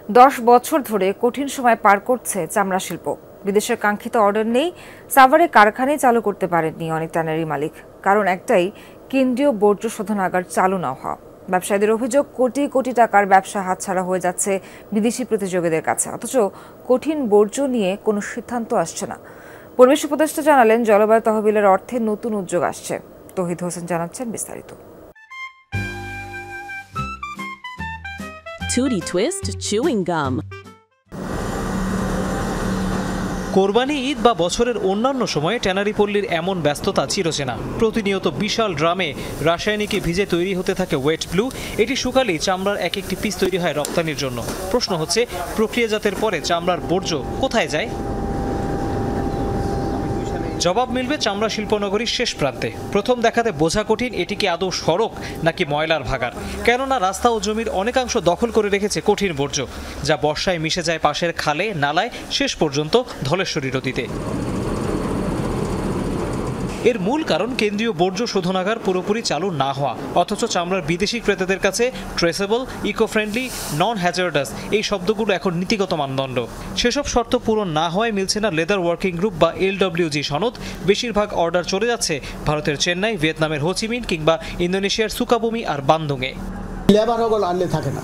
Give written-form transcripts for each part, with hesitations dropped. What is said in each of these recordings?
10 বছর ধরে কঠিন সময় পার করছে চামড়া শিল্প। বিদেশের কাঙ্ক্ষিত অর্ডার নেই, সাভারে কারখানাই চালু করতে পারেননি অনেক ট্যানারি মালিক। কারণ একটাই, কেন্দ্রীয় বর্জ্য শোধনাগার চালু না হওয়া। ব্যবসায়ীদের অভিযোগ, কোটি কোটি টাকার ব্যবসা হাতছাড়া হয়ে যাচ্ছে বিদেশি প্রতিযোগীদের কাছে, অথচ কঠিন বর্জ্য নিয়ে কোনো সিদ্ধান্ত আসছে না। পরিবেশ উপদেষ্টা জানালেন, জলবায়ু তহবিলের অর্থে নতুন উদ্যোগ আসছে। তৌহিদ হোসেন জানাচ্ছেন বিস্তারিত। Tootie Twist chewing gum. কোরবানি ঈদ বা বছরের অন্যান্য সময়ে ট্যানারি পল্লীর এমন ব্যস্ততা চিরচেনা। প্রতিনিয়ত বিশাল ড্রামে রাসায়নিকে ভিজে তৈরি হতে থাকে ওয়েট ব্লু। এটি শুকালেই চামড়ার এক একটি পিস তৈরি হয় রপ্তানির জন্য। প্রশ্ন হচ্ছে, প্রক্রিয়াজাতের পরে চামড়ার বর্জ্য কোথায় যায়? জবাব মিলবে চামড়া শিল্পনগরীর শেষ প্রান্তে। প্রথম দেখাতে বোঝা কঠিন এটি কি আদৌ সড়ক নাকি ময়লার ভাগাড়। কেননা রাস্তা ও জমির অনেকাংশ দখল করে রেখেছে কঠিন বর্জ্য, যা বর্ষায় মিশে যায় পাশের খালে, নালায়, শেষ পর্যন্ত ধলেশ্বরী নদীতে। এর মূল কারণ কেন্দ্রীয় বর্জ্য শোধনাগার পুরোপুরি চালু না হওয়া, অথচ চামড়ার বিদেশি ক্রেতাদের কাছে ট্রেসেবল, ইকো ফ্রেন্ডলি, নন হ্যাজার্ডাস এই শব্দগুলো এখন নীতিগত মানদণ্ড। সেসব শর্ত পূরণ না হওয়ায় মিলছে না লেদার ওয়ার্কিং গ্রুপ বা LWG সনদ। বেশিরভাগ অর্ডার চলে যাচ্ছে ভারতের চেন্নাই, ভিয়েতনামের হোচিমিন কিংবা ইন্দোনেশিয়ার সুকাবুমি আর বান্দুংয়ে। লেবার হগল আনলে থাকে না,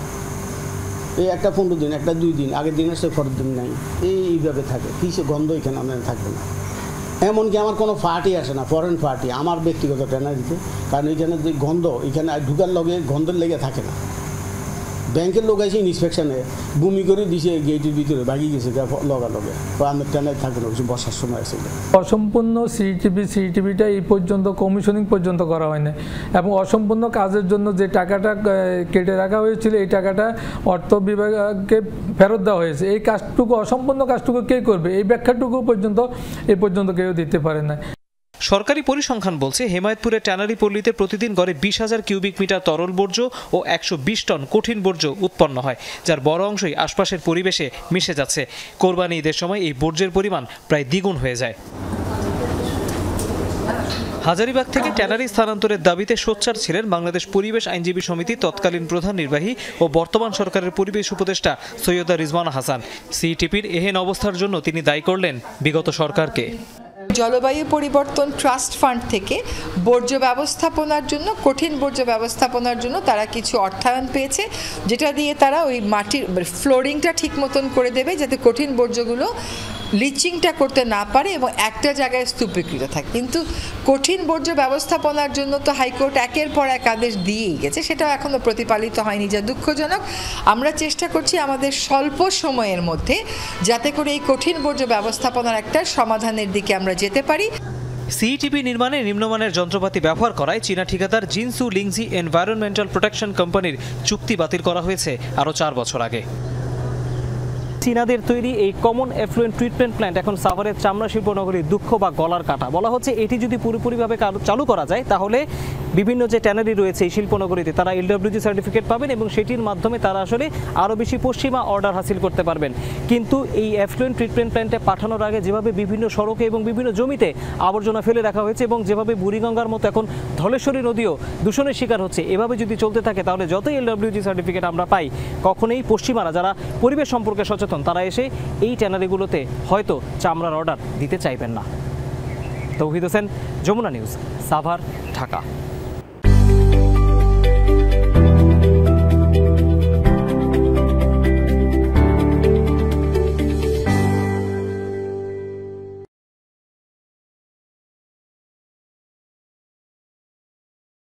এই একটা 15 দিন, একটা 2 দিন, আগের দিন আসে পরের দিন নাই, এইভাবে থাকে। কিসে গন্ধ এখানে আমাদের থাকবে না। এমনকি আমার কোনো পার্টি আসে না, ফরেন পার্টি আমার ব্যক্তিগত ট্যানারিতে, কারণ এখানে যে গন্ধ, এখানে ঢুকার লগে গন্ধের লেগে থাকে না। ব্যাংকের লোক আছে ইন্সপেকশনে বমি করে দিছে গেটের ভিতরে, ভাগি গেছে লগে আমার ট্যানারি থাকে না, বসার সময় আছে। অসম্পূর্ণ সিইটিভিটা এই পর্যন্ত কমিশনিং পর্যন্ত করা হয়নি, এবং অসম্পূর্ণ কাজের জন্য যে টাকাটা কেটে রাখা হয়েছিল এই টাকাটা অর্থ বিভাগকে ফেরত দেওয়া হয়েছে। এই কাজটুকু, অসম্পূর্ণ কাজটুকু কে করবে, এই ব্যাখ্যাটুকু পর্যন্ত কেউ দিতে পারে না। সরকারি পরিসংখ্যান বলছে, হেমায়েতপুরের ট্যানারি পল্লীতে প্রতিদিন গড়ে 20,000 কিউবিক মিটার তরল বর্জ্য ও 120 টন কঠিন বর্জ্য উৎপন্ন হয়, যার বড় অংশই আশপাশের পরিবেশে মিশে যাচ্ছে। কোরবানি ঈদের সময় এই বর্জ্যের পরিমাণ প্রায় দ্বিগুণ হয়ে যায়। হাজারীবাগ থেকে ট্যানারি স্থানান্তরের দাবিতে সোচ্চার ছিলেন বাংলাদেশ পরিবেশ আইনজীবী সমিতির তৎকালীন প্রধান নির্বাহী ও বর্তমান সরকারের পরিবেশ উপদেষ্টা সৈয়দা রিজওয়ানা হাসান। সিইটিপির এহেন অবস্থার জন্য তিনি দায়ী করলেন বিগত সরকারকে। জলবায়ু পরিবর্তন ট্রাস্ট ফান্ড থেকে বর্জ্য ব্যবস্থাপনার জন্য, কঠিন বর্জ্য ব্যবস্থাপনার জন্য তারা কিছু অর্থায়ন পেয়েছে, যেটা দিয়ে তারা ওই মাটির ফ্লোরিংটা ঠিক মতন করে দেবে, যাতে কঠিন বর্জ্যগুলো লিচিংটা করতে না পারে এবং একটা জায়গায় স্তূপীকৃত থাকে। কিন্তু কঠিন বর্জ্য ব্যবস্থাপনার জন্য তো হাইকোর্ট একের পর এক আদেশ দিয়েই গেছে, সেটাও এখনও প্রতিপালিত হয়নি, যা দুঃখজনক। আমরা চেষ্টা করছি আমাদের স্বল্প সময়ের মধ্যে যাতে করে এই কঠিন বর্জ্য ব্যবস্থাপনার একটা সমাধানের দিকে আমরা যেতে পারি। সিইটিপি নির্মাণে নিম্নমানের যন্ত্রপাতি ব্যবহার করায় চীনা ঠিকাদার জিনসু লিংজি এনভায়রনমেন্টাল প্রোটেকশন কোম্পানির চুক্তি বাতিল করা হয়েছে আরও 4 বছর আগে। চীনাদের তৈরি এই কমন এফ্লুয়েন্ট ট্রিটমেন্ট প্ল্যান্ট এখন সাভারের চামড়া শিল্পনগরীর দুঃখ বা গলার কাটা। বলা হচ্ছে, এটি যদি পুরোপুরিভাবে চালু করা যায় তাহলে বিভিন্ন যে ট্যানারি রয়েছে এই শিল্পনগরীতে তারা LWG সার্টিফিকেট পাবেন এবং সেটির মাধ্যমে তারা আসলে আরও বেশি পশ্চিমা অর্ডার হাসিল করতে পারবেন। কিন্তু এই এফ্লুয়েন্ট ট্রিটমেন্ট প্ল্যান্টে পাঠানোর আগে যেভাবে বিভিন্ন সড়কে এবং বিভিন্ন জমিতে আবর্জনা ফেলে রাখা হয়েছে এবং যেভাবে বুড়িগঙ্গার মতো এখন ধলেশ্বরী নদীও দূষণের শিকার হচ্ছে, এভাবে যদি চলতে থাকে তাহলে যতই LWG সার্টিফিকেট আমরা পাই, কখনোই পশ্চিমারা যারা পরিবেশ সম্পর্কে সচেতন তারা এসে এই ট্যানারিগুলোতে হয়তো চামড়ার অর্ডার দিতে চাইবেন না। তৌহিদ হোসেন, যমুনা নিউজ, সাভার, ঢাকা।